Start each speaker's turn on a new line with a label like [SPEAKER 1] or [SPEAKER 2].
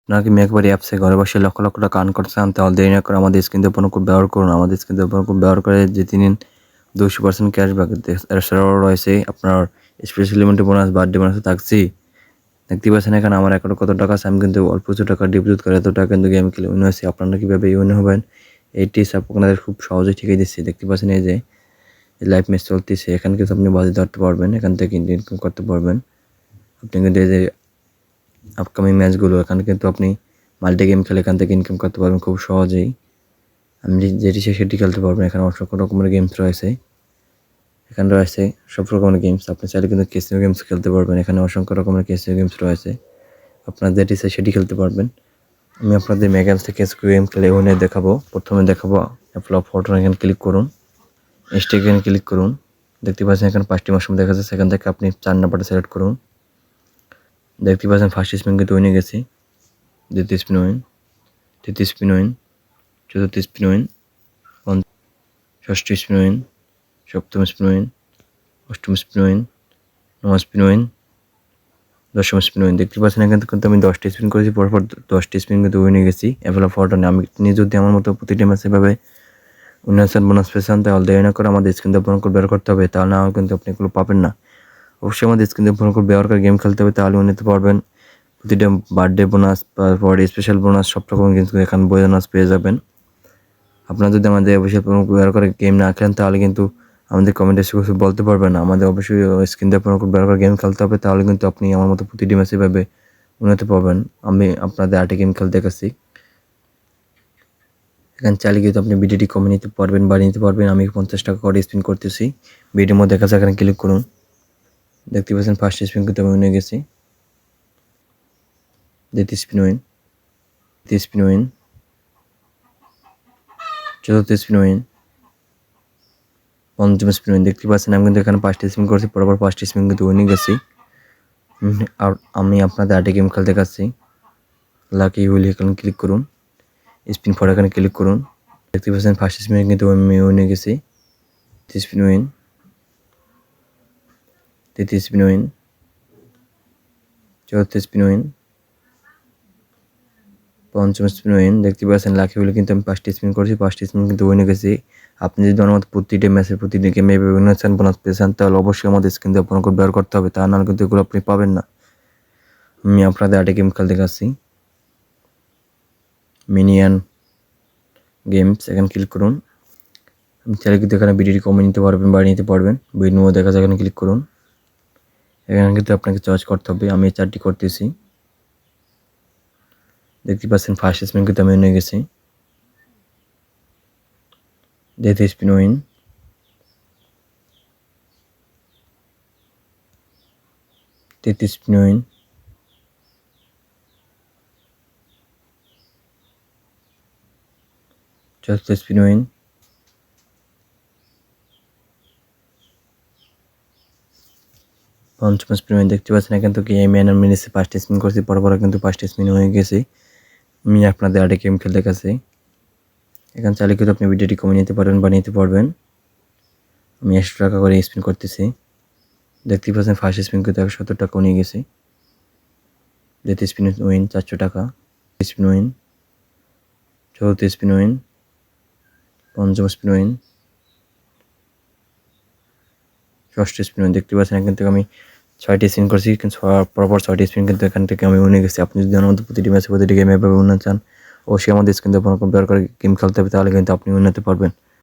[SPEAKER 1] আপনারা কি মেঘবাড়ি অ্যাপসে ঘরে বসে লক্ষ লক্ষ টাকা আর্ন করতে চান? তাহলে দেরি না করে আমাদের স্ক্রিন দিয়ে প্রোমো কোড ব্যবহার করুন। আমাদের স্ক্রিন দিয়ে প্রোমো কোড ব্যবহার করে জিতে নিন 200% ক্যাশব্যাক। এছাড়াও রয়েছে আপনার special limited bonus, birthday bonus থাকছেই। দেখতে পাচ্ছেন এখানে আমার অ্যাকাউন্টে কত টাকা আছে। আমি কিন্তু অল্প কিছু টাকা ডিপোজিট করে এত টাকা কিন্তু গেম খেলে উইন হয়েছি। আপনারা কীভাবে উইন হবেন এই টিপস আপনাদের খুব সহজেই ঠিকই দিচ্ছি। দেখতে পাচ্ছেন এই যে লাইভ ম্যাচ চলতেছে, এখানে কিন্তু আপনি বাজি ধরতে পারবেন, এখান থেকে কিন্তু ইনকাম করতে পারবেন। আপনি কিন্তু এই যে আপকামিং ম্যাচগুলো এখানে কিন্তু আপনি মাল্টি গেম খেলে এখান থেকে ইনকাম করতে পারবেন খুব সহজেই। আমি যেটি চাই সেটি খেলতে পারবেন। এখানে অসংখ্য রকমের গেমস রয়েছে, এখানে রয়েছে সব রকমের গেমস। আপনি চাইলে কিন্তু ক্যাসিনো গেমস খেলতে পারবেন। এখানে অসংখ্য রকমের ক্যাসিনো গেমস রয়েছে, আপনার যেটি চাই সেটি খেলতে পারবেন। আমি আপনাদের মেগামস থেকে ক্যাসিনো গেম খেলে ওখানে দেখাবো। প্রথমে দেখাবো অ্যাপল অফ ফটো, এখানে ক্লিক করুন, স্টেক এখানে ক্লিক করুন। দেখতে পাচ্ছেন এখানে 5টি মাশরুম দেখা যাচ্ছে, সেখান থেকে আপনি 4 নাম্বারটা সিলেক্ট করুন। দেখতে পাচ্ছেন ফার্স্ট স্পিন কিন্তু উইনে গেছি, দ্বিতীয় স্পিন উইন, তৃতীয় স্পিন উইন, চতুর্থ স্পিন উইন, ষষ্ঠ স্পিন উইন, সপ্তম স্পিন উইন, অষ্টম স্পিন উইন, নবম স্পিন উইন, দশম স্পিন উইন। দেখতে পাচ্ছেন এখানে কিন্তু আমি 10টি স্পিন করেছি, পরপর 10টি স্পিন কিন্তু উইনে গেছি অ্যাপল অফ ফটো। আমি যদি আমার মতো প্রতিটি ম্যাচে এভাবে উন্নয়ন বোনাস পেয়েছেন তাহলে দেরি না করে আমাদের স্ক্রিন দিয়ে ফোন কোড বের করতে হবে, তাহলে না কিন্তু আপনি এগুলো পাবেন না। অবশ্যই আমাদের স্ক্রিন দিয়ে ফোন কোড ব্যবহার করে গেম খেলতে হবে, তাহলে নিতে পারবেন প্রতিটা বার্থডে বোনাস, তারপর স্পেশাল বোনাস, সব রকম কিন্তু এখানে বোনাস পেয়ে যাবেন। আপনারা যদি আমাদের অবশ্যই ফোন কোড ব্যবহার করে গেম না খেলেন তাহলে কিন্তু আমাদের কমেন্টে এসে কিছু বলতে পারবেন না। আমাদের অবশ্যই স্ক্রিন দিয়ে ফোন কোড ব্যবহার করে গেম খেলতে হবে, তাহলে কিন্তু আপনি আমার মতো প্রতিটি ম্যাচে এভাবে উন্নতি পাবেন। আমি আপনাদের 8টি গেম খেলতে গেছি, এখানে চাইলে কিন্তু আপনি ভিডিওটি কমে নিতে পারবেন, বাড়িয়ে নিতে পারবেন। আমি 50 টাকা করে স্পিন করতেছি, ভিডিওর মধ্যে দেখা যায়, এখানে ক্লিক করুন। দেখতে পাচ্ছেন ফার্স্ট স্পিন কিন্তু আমি উইনে গেছি, দ্বিতীয় স্পিন উইন, তৃতীয় স্পিন উইন, চতুর্থ স্পিন উইন, পঞ্চম স্পিন উইন। দেখতে পাচ্ছেন আমি কিন্তু এখানে 5টি স্পিন করছি, পরপর 5টি স্পিন কিন্তু উইনে গেছি। আর আমি আপনাদের 8টি গেম খেলতে গেছি, লাকি হুইল এখানে ক্লিক করুন, স্পিন ফর এখানে ক্লিক করুন। দেখতে পাচ্ছেন ফার্স্ট স্পিন কিন্তু আমি উইনে গেছি, তৃতীয় স্পিন উইন, তৃতীয় স্পিন উইন, চতুর্থ স্পিন উইন, পঞ্চম স্পিন উইন। দেখতে পাচ্ছেন লাকি হুইলে কিন্তু আমি 5টি স্পিন করেছি, 5টি স্পিন কিন্তু উইনে গেছি। আপনি যদি আমার মতো প্রতিটা ম্যাচের প্রতিটি গেমে উইন চান, বোনাস পেয়েছেন, তাহলে অবশ্যই আমাদের স্ক্রিন দিয়ে ফোন কোড ব্যবহার করতে হবে, তা নাহলে কিন্তু এগুলো আপনি পাবেন না। আমি আপনাদের 8টি গেম খেলতে গেছি, মিনিয়ান গেমস এখানে ক্লিক করুন। আপনি চাইলে কিন্তু এখানে ভিডিওটি কমে নিতে পারবেন, বাড়িয়ে নিতে পারবেন। ভিডিও দেখা যায়, এখানে ক্লিক করুন। এখানে কিন্তু আপনাকে চয়েস করতে হবে, আমি 4টি করতেছি। দেখতে পাচ্ছেন ফার্স্ট স্পিন কিন্তু আমি উইনে গেছি, দ্বিতীয় স্পিন উইন, তৃতীয় স্পিন উইন, চতুর্থ স্পিন উইন, পঞ্চম স্পিন উইন। দেখতে পাচ্ছেন এখান থেকে এই ম্যান মিনিটসে 5টি স্পিন করছি, পরপর কিন্তু 5টি স্পিন হয়ে গেছে। আমি আপনাদের 8টি গেম খেলতে গেছি, এখানে চাইলে কিন্তু আপনি ভিডিওটি কমে নিতে পারবেন বা নিতে পারবেন। আমি 100 টাকা করে স্পিন করতেছি। দেখতে পাচ্ছেন ফার্স্ট স্পিন কিন্তু 170 টাকা নিয়ে গেছি, দ্বিতীয় স্পিন উইন 400 টাকা, স্পিন উইন, চতুর্থ স্পিন উইন, পঞ্চম স্পিন উইন, ষষ্ঠ স্পিন উইন। দেখতে পাচ্ছেন এখান থেকে আমি 6টি স্পিন করছি, কিন্তু পরপর 6টি স্পিন কিন্তু এখান থেকে আমি উইনে গেছি। আপনি যদি আমার মতো প্রতিটি ম্যাচে প্রতিটি গেমে এভাবে উন্নয়ন চান, অবশ্যই আমাদের স্ক্রিন দিয়ে ফোন ব্যবহার করে গেম খেলতে হবে, তাহলে কিন্তু আপনি উন্নতি পারবেন।